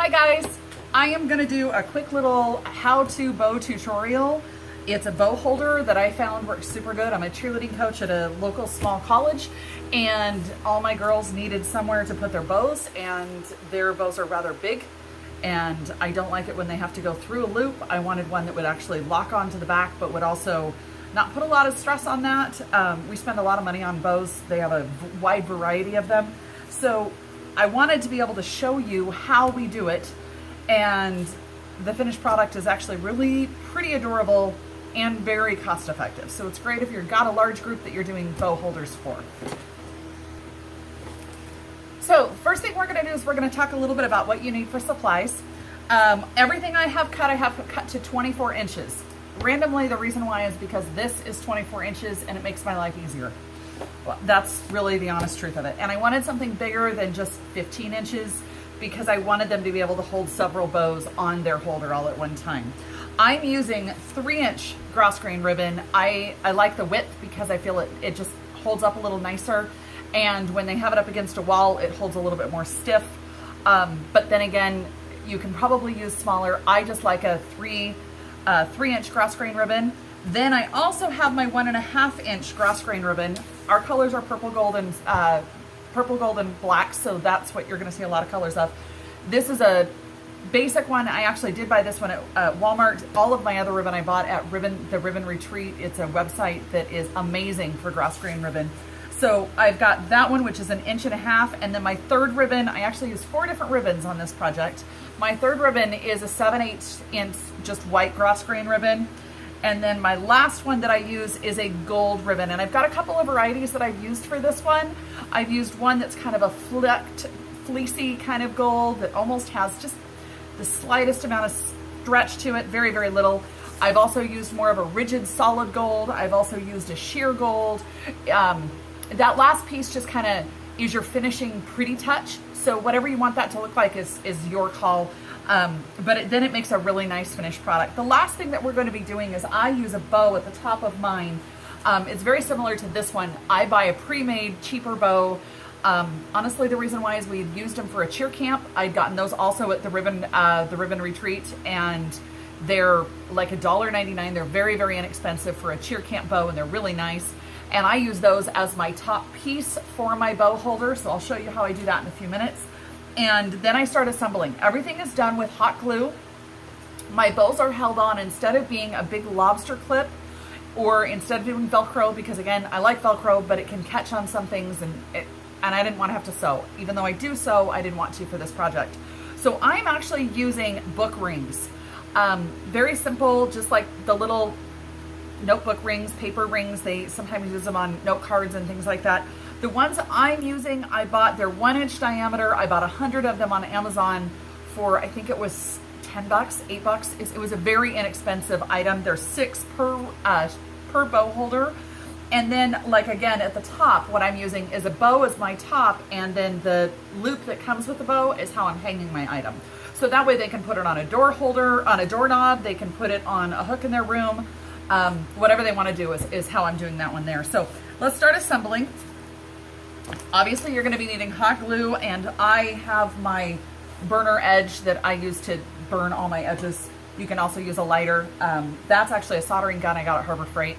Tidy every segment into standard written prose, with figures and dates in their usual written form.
Hi guys, I am gonna do a quick little how-to bow tutorial. It's a bow holder that I found works super good. I'm a cheerleading coach at a local small college, and all my girls needed somewhere to put their bows, and their bows are rather big, and I don't like it when they have to go through a loop. I wanted one that would actually lock onto the back, but would also not put a lot of stress on that. We spend a lot of money on bows. They have a wide variety of them. So I wanted to be able to show you how we do it, and the finished product is actually really pretty adorable and very cost effective. So it's great if you've got a large group that you're doing bow holders for. So first thing we're gonna do is we're gonna talk a little bit about what you need for supplies. Everything I have cut to 24 inches. Randomly, the reason why is because this is 24 inches and it makes my life easier. Well, that's really the honest truth of it. And I wanted something bigger than just 15 inches because I wanted them to be able to hold several bows on their holder all at one time. I'm using 3-inch grossgrain ribbon. I like the width because I feel it just holds up a little nicer. And when they have it up against a wall, it holds a little bit more stiff. But then again, you can probably use smaller. I just like a 3-inch grossgrain ribbon. Then I also have my 1.5-inch grossgrain ribbon. Our colors are purple, gold, and black, so that's what you're gonna see a lot of colors of. This is a basic one. I actually did buy this one at Walmart. All of my other ribbon I bought at the Ribbon Retreat. It's a website that is amazing for grossgrain ribbon. So I've got that one, which is 1.5 inches, and then my third ribbon, I actually used 4 different ribbons on this project. My third ribbon is a 7/8 inch just white grossgrain ribbon. And then my last one that I use is a gold ribbon. And I've got a couple of varieties that I've used for this one. I've used one that's kind of a flecked, fleecy kind of gold that almost has just the slightest amount of stretch to it, very, very little. I've also used more of a rigid solid gold. I've also used a sheer gold. That last piece just kind of is your finishing pretty touch. So whatever you want that to look like is your call. But then it makes a really nice finished product. The last thing that we're going to be doing is I use a bow at the top of mine. It's very similar to this one. I buy a pre-made, cheaper bow. Honestly, the reason why is we had used them for a cheer camp. I'd gotten those also at the Ribbon Retreat, and they're like $1.99. They're very, very inexpensive for a cheer camp bow, and they're really nice. And I use those as my top piece for my bow holder. So I'll show you how I do that in a few minutes. And then I start assembling. Everything is done with hot glue. My bows are held on instead of being a big lobster clip, or instead of doing Velcro, because again, I like Velcro, but it can catch on some things, and I didn't want to have to sew. Even though I do sew, I didn't want to for this project. So I'm actually using book rings. Very simple, just like the little notebook rings, paper rings. They sometimes use them on note cards and things like that. The ones I'm using, they're 1-inch diameter. I bought 100 of them on Amazon for, I think it was $10, $8. It was a very inexpensive item. There's 6 per bow holder. And then, like again, at the top, what I'm using is a bow as my top, and then the loop that comes with the bow is how I'm hanging my item. So that way they can put it on a door holder, on a doorknob, they can put it on a hook in their room. Whatever they want to do is how I'm doing that one there. So let's start assembling. Obviously, you're going to be needing hot glue, and I have my burner edge that I use to burn all my edges. You can also use a lighter. That's actually a soldering gun I got at Harbor Freight.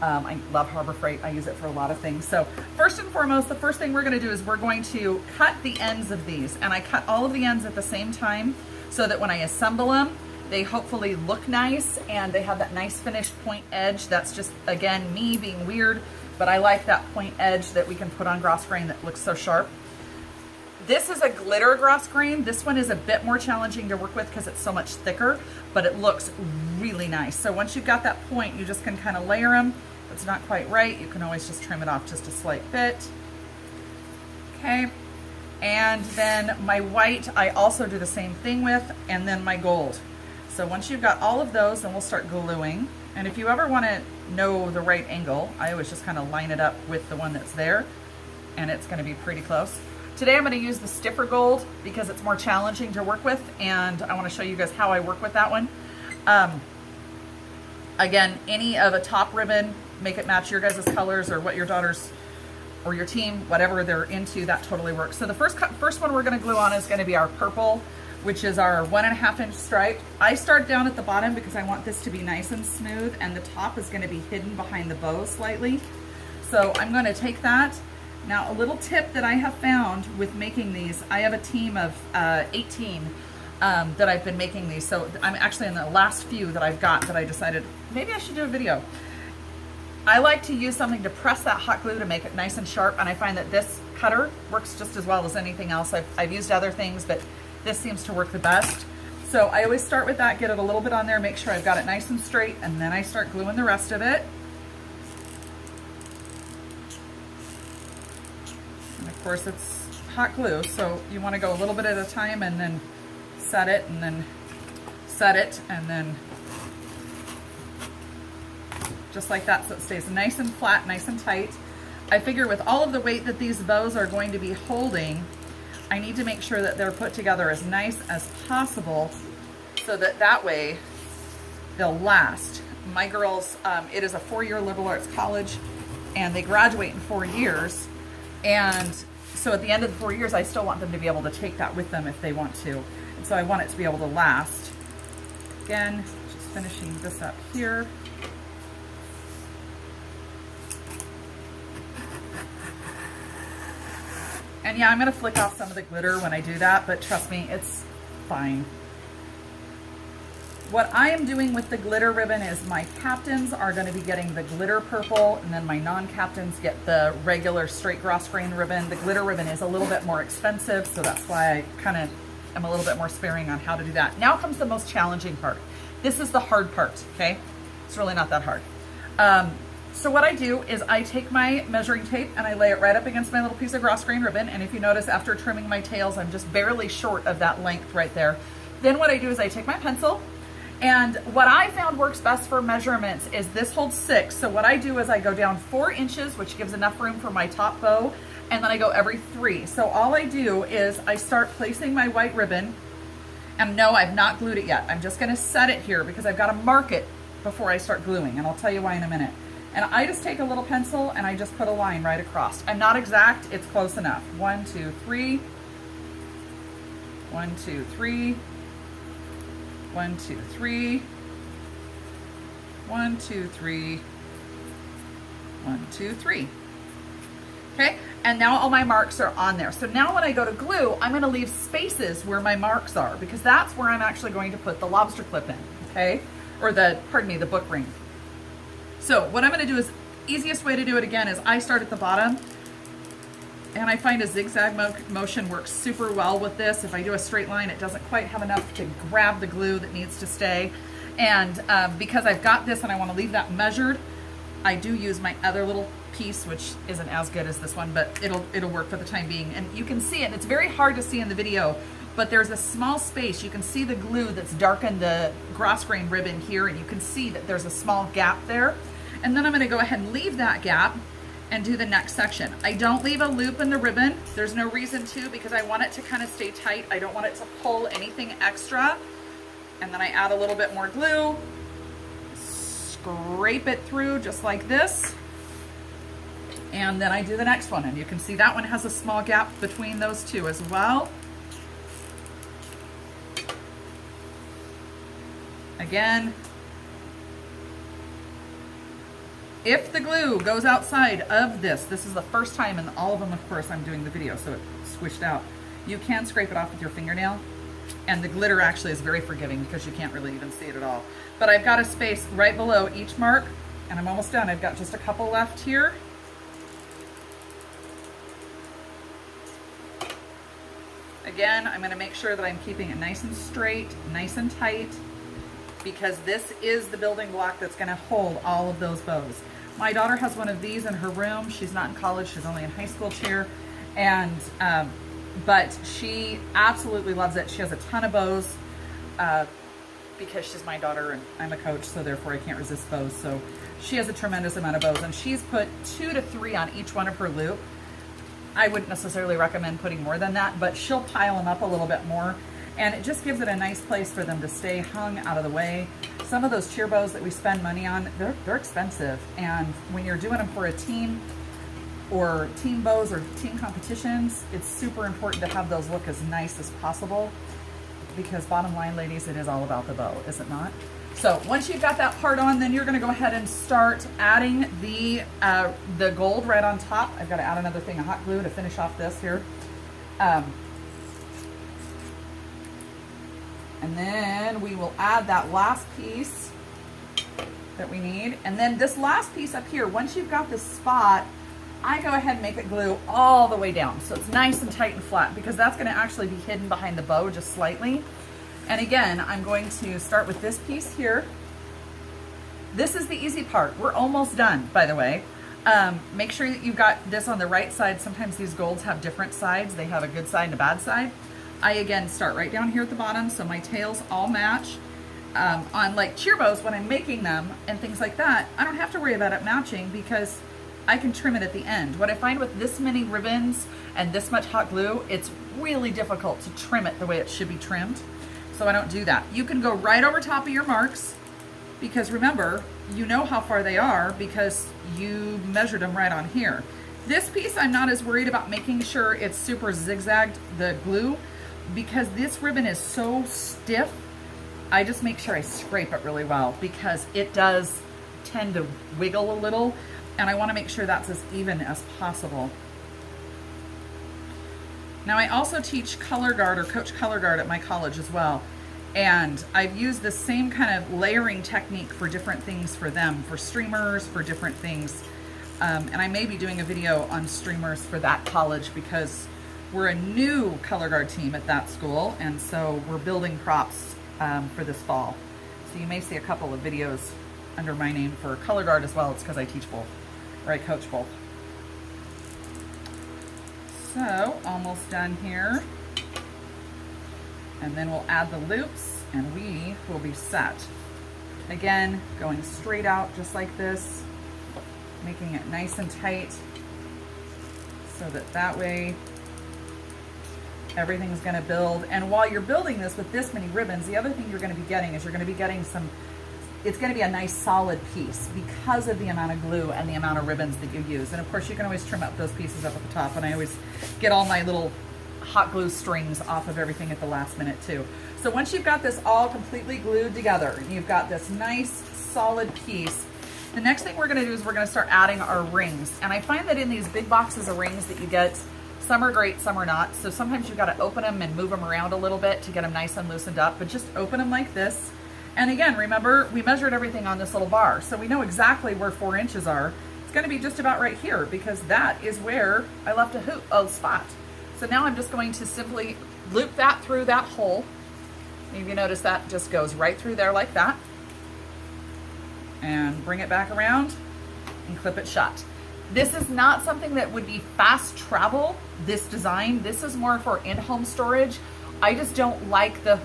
I love Harbor Freight. I use it for a lot of things. So first and foremost, the first thing we're going to do is we're going to cut the ends of these, and I cut all of the ends at the same time so that when I assemble them, they hopefully look nice and they have that nice finished point edge. That's just, again, me being weird, but I like that point edge that we can put on grossgrain that looks so sharp. This is a glitter grossgrain. This one is a bit more challenging to work with because it's so much thicker, but it looks really nice. So once you've got that point, you just can kind of layer them. If it's not quite right, you can always just trim it off just a slight bit. Okay. And then my white, I also do the same thing with, and then my gold. So once you've got all of those, then we'll start gluing. And if you ever want to know the right angle, I always just kind of line it up with the one that's there, and it's going to be pretty close. Today I'm going to use the stiffer gold because it's more challenging to work with, and I want to show you guys how I work with that one. Again, any of a top ribbon, make it match your guys' colors or what your daughters or your team, whatever they're into, that totally works. So the first one we're going to glue on is going to be our purple which is our 1.5 inch stripe. I start down at the bottom because I want this to be nice and smooth, and the top is going to be hidden behind the bow slightly. So I'm going to take that. Now, a little tip that I have found with making these, I have a team of 18 that I've been making these. So I'm actually in the last few that I've got that I decided maybe I should do a video. I like to use something to press that hot glue to make it nice and sharp, and I find that this cutter works just as well as anything else. I've used other things, but this seems to work the best. So I always start with that, get it a little bit on there, make sure I've got it nice and straight, and then I start gluing the rest of it. And of course it's hot glue, so you want to go a little bit at a time and then set it, and then set it, and then just like that, so it stays nice and flat, nice and tight. I figure with all of the weight that these bows are going to be holding, I need to make sure that they're put together as nice as possible so that that way they'll last. My girls, it is a 4-year liberal arts college, and they graduate in 4 years. And so at the end of the 4 years, I still want them to be able to take that with them if they want to. And so I want it to be able to last. Again, just finishing this up here. And yeah, I'm gonna flick off some of the glitter when I do that, but trust me, it's fine. What I am doing with the glitter ribbon is my captains are gonna be getting the glitter purple, and then my non-captains get the regular straight grossgrain ribbon. The glitter ribbon is a little bit more expensive, so that's why I kind of am a little bit more sparing on how to do that. Now comes the most challenging part. This is the hard part, okay? It's really not that hard. So what I do is I take my measuring tape and I lay it right up against my little piece of grossgrain ribbon. And if you notice, after trimming my tails, I'm just barely short of that length right there. Then what I do is I take my pencil, and what I found works best for measurements is this holds 6. So what I do is I go down 4 inches, which gives enough room for my top bow, and then I go every 3. So all I do is I start placing my white ribbon, and no, I've not glued it yet. I'm just gonna set it here because I've got to mark it before I start gluing, and I'll tell you why in a minute. And I just take a little pencil and I just put a line right across. I'm not exact, it's close enough. 1, 2, 3. 1, 2, 3. 1, 2, 3. 1, 2, 3. 1, 2, 3. Okay, and now all my marks are on there. So now when I go to glue, I'm gonna leave spaces where my marks are, because that's where I'm actually going to put the lobster clip in, okay? Or the book ring. So what I'm gonna do is, easiest way to do it again is I start at the bottom, and I find a zigzag motion works super well with this. If I do a straight line, it doesn't quite have enough to grab the glue that needs to stay. And because I've got this and I wanna leave that measured, I do use my other little piece, which isn't as good as this one, but it'll work for the time being. And you can see it, it's very hard to see in the video, but there's a small space. You can see the glue that's darkened the grossgrain ribbon here, and you can see that there's a small gap there. And then I'm gonna go ahead and leave that gap and do the next section. I don't leave a loop in the ribbon. There's no reason to, because I want it to kind of stay tight. I don't want it to pull anything extra. And then I add a little bit more glue, scrape it through just like this. And then I do the next one, and you can see that one has a small gap between those two as well. Again, if the glue goes outside of this is the first time in all of them, of course, I'm doing the video, so it squished out. You can scrape it off with your fingernail, and the glitter actually is very forgiving because you can't really even see it at all. But I've got a space right below each mark, and I'm almost done. I've got just a couple left here. Again, I'm gonna make sure that I'm keeping it nice and straight, nice and tight, because this is the building block that's gonna hold all of those bows. My daughter has one of these in her room. She's not in college, she's only in high school cheer, and but she absolutely loves it. She has a ton of bows because she's my daughter and I'm a coach, so therefore I can't resist bows. So she has a tremendous amount of bows, and she's put 2 to 3 on each one of her loop. I wouldn't necessarily recommend putting more than that, but she'll pile them up a little bit more, and it just gives it a nice place for them to stay hung out of the way. Some of those cheer bows that we spend money on, they're expensive, and when you're doing them for a team or team bows or team competitions, it's super important to have those look as nice as possible. because bottom line, ladies, it is all about the bow, is it not? So once you've got that part on, then you're gonna go ahead and start adding the gold right on top. I've gotta add another thing of hot glue to finish off this here. And then we will add that last piece that we need. And then this last piece up here, once you've got this spot, I go ahead and make it glue all the way down. So it's nice and tight and flat, because that's gonna actually be hidden behind the bow just slightly. And again, I'm going to start with this piece here. This is the easy part. We're almost done, by the way. Make sure that you've got this on the right side. Sometimes these golds have different sides. They have a good side and a bad side. I, again, start right down here at the bottom, so my tails all match. On like cheer bows, when I'm making them and things like that, I don't have to worry about it matching, because I can trim it at the end. What I find with this many ribbons and this much hot glue, it's really difficult to trim it the way it should be trimmed. So I don't do that. You can go right over top of your marks, because remember, you know how far they are because you measured them right on here. This piece, I'm not as worried about making sure it's super zigzagged, the glue, because this ribbon is so stiff. I just make sure I scrape it really well, because it does tend to wiggle a little, and I want to make sure that's as even as possible. Now, I also teach color guard, or coach color guard, at my college as well. And I've used the same kind of layering technique for different things for them, for streamers, for different things. And I may be doing a video on streamers for that college, because we're a new color guard team at that school. And so we're building props for this fall. So you may see a couple of videos under my name for color guard as well. It's because I teach both, or I coach both. So, almost done here. And then we'll add the loops, and we will be set. Again, going straight out just like this, making it nice and tight, so that way everything's gonna build. And while you're building this with this many ribbons, the other thing you're gonna be getting is you're gonna be getting some, it's gonna be a nice solid piece because of the amount of glue and the amount of ribbons that you use. And of course, you can always trim up those pieces up at the top, and I always get all my little hot glue strings off of everything at the last minute too. So once you've got this all completely glued together, you've got this nice solid piece, the next thing we're gonna do is we're gonna start adding our rings. And I find that in these big boxes of rings that you get, some are great, some are not. So sometimes you've gotta open them and move them around a little bit to get them nice and loosened up, but just open them like this. And again, remember, we measured everything on this little bar, so we know exactly where 4 inches are. It's gonna be just about right here, because that is where I left a spot. So now I'm just going to simply loop that through that hole. If you notice, that just goes right through there like that. And bring it back around and clip it shut. This is not something that would be fast travel, this design. This is more for in-home storage. I just don't like the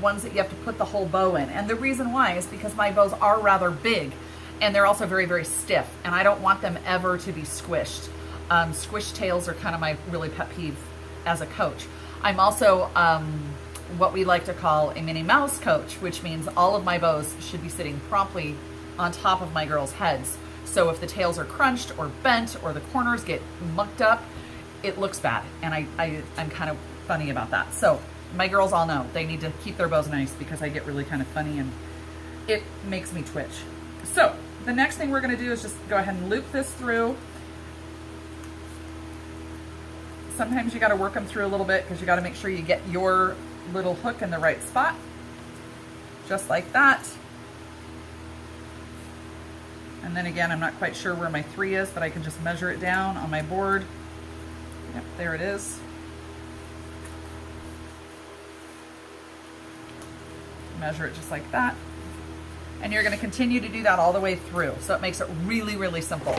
ones that you have to put the whole bow in. And the reason why is because my bows are rather big, and they're also very, very stiff, and I don't want them ever to be squished. Squished tails are kind of my really pet peeve as a coach. I'm also what we like to call a Minnie Mouse coach, which means all of my bows should be sitting promptly on top of my girls' heads. So if the tails are crunched or bent or the corners get mucked up, it looks bad, and I'm kind of funny about that. So my girls all know they need to keep their bows nice, because I get really kind of funny and it makes me twitch. So the next thing we're gonna do is just go ahead and loop this through. Sometimes you gotta work them through a little bit, because you gotta make sure you get your little hook in the right spot. Just like that. And then again, I'm not quite sure where my 3 is, but I can just measure it down on my board. Yep, there it is. Measure it just like that. And you're gonna continue to do that all the way through. So it makes it really, really simple.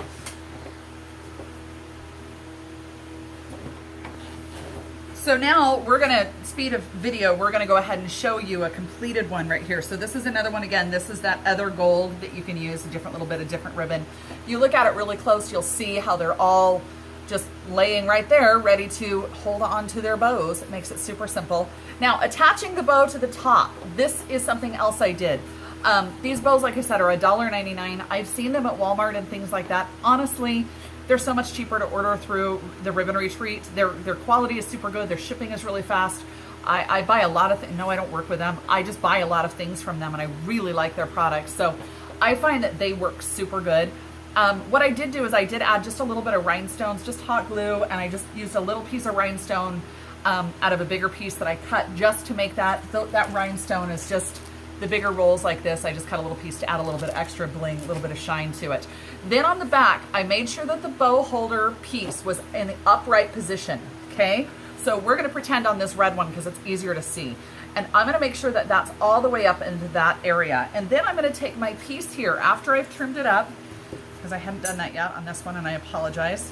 So now we're gonna, speed of video, we're gonna go ahead and show you a completed one right here. So this is another one. Again, this is that other gold that you can use, a different little bit of different ribbon. You look at it really close, you'll see how they're all just laying right there, ready to hold on to their bows. It makes it super simple. Now, attaching the bow to the top, this is something else I did. These bows, like I said, are $1.99. I've seen them at Walmart and things like that. Honestly, they're so much cheaper to order through the Ribbon Retreat. Their quality is super good. Their shipping is really fast. I buy a lot of things. No, I don't work with them. I just buy a lot of things from them, and I really like their products. So I find that they work super good. What I did do is I did add just a little bit of rhinestones, just hot glue, and I just used a little piece of rhinestone out of a bigger piece that I cut just to make that rhinestone is just the bigger rolls like this. I just cut a little piece to add a little bit of extra bling, a little bit of shine to it. Then on the back, I made sure that the bow holder piece was in the upright position, okay? So we're gonna pretend on this red one because it's easier to see. And I'm gonna make sure that that's all the way up into that area. And then I'm gonna take my piece here after I've trimmed it up, because I hadn't done that yet on this one and I apologize.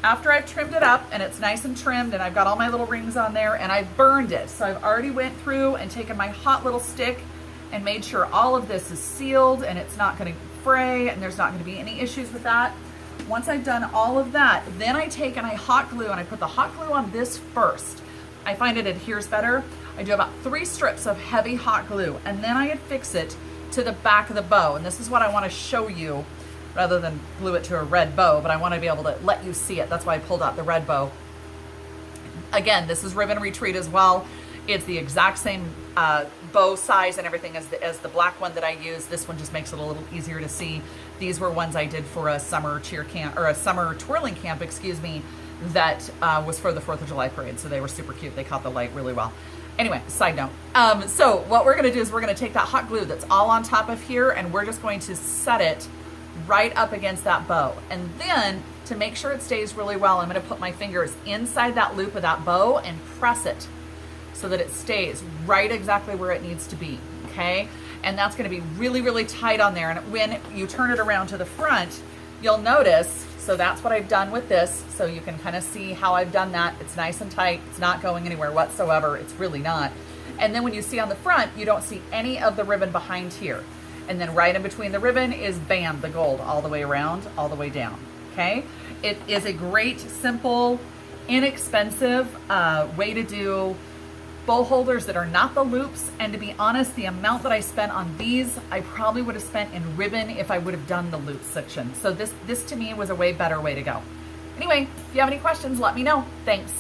After I've trimmed it up and it's nice and trimmed and I've got all my little rings on there and I've burned it. So I've already went through and taken my hot little stick and made sure all of this is sealed and it's not gonna fray and there's not gonna be any issues with that. Once I've done all of that, then I take and I hot glue and I put the hot glue on this first. I find it adheres better. I do about 3 strips of heavy hot glue and then I affix it to the back of the bow. And this is what I wanna show you rather than glue it to a red bow, but I wanna be able to let you see it. That's why I pulled out the red bow. Again, this is Ribbon Retreat as well. It's the exact same bow size and everything as the black one that I use. This one just makes it a little easier to see. These were ones I did for a summer cheer camp, or a summer twirling camp, excuse me, that was for the 4th of July parade. So they were super cute. They caught the light really well. Anyway, side note. So what we're gonna do is we're gonna take that hot glue that's all on top of here and we're just going to set it right up against that bow. And then to make sure it stays really well, I'm gonna put my fingers inside that loop of that bow and press it so that it stays right exactly where it needs to be, okay? And that's gonna be really, really tight on there. And when you turn it around to the front, you'll notice, so that's what I've done with this. So you can kind of see how I've done that. It's nice and tight. It's not going anywhere whatsoever. It's really not. And then when you see on the front, you don't see any of the ribbon behind here. And then right in between the ribbon is, bam, the gold all the way around, all the way down, okay? It is a great, simple, inexpensive way to do bow holders that are not the loops. And to be honest, the amount that I spent on these, I probably would have spent in ribbon if I would have done the loop section. So this to me was a way better way to go. Anyway, if you have any questions, let me know. Thanks.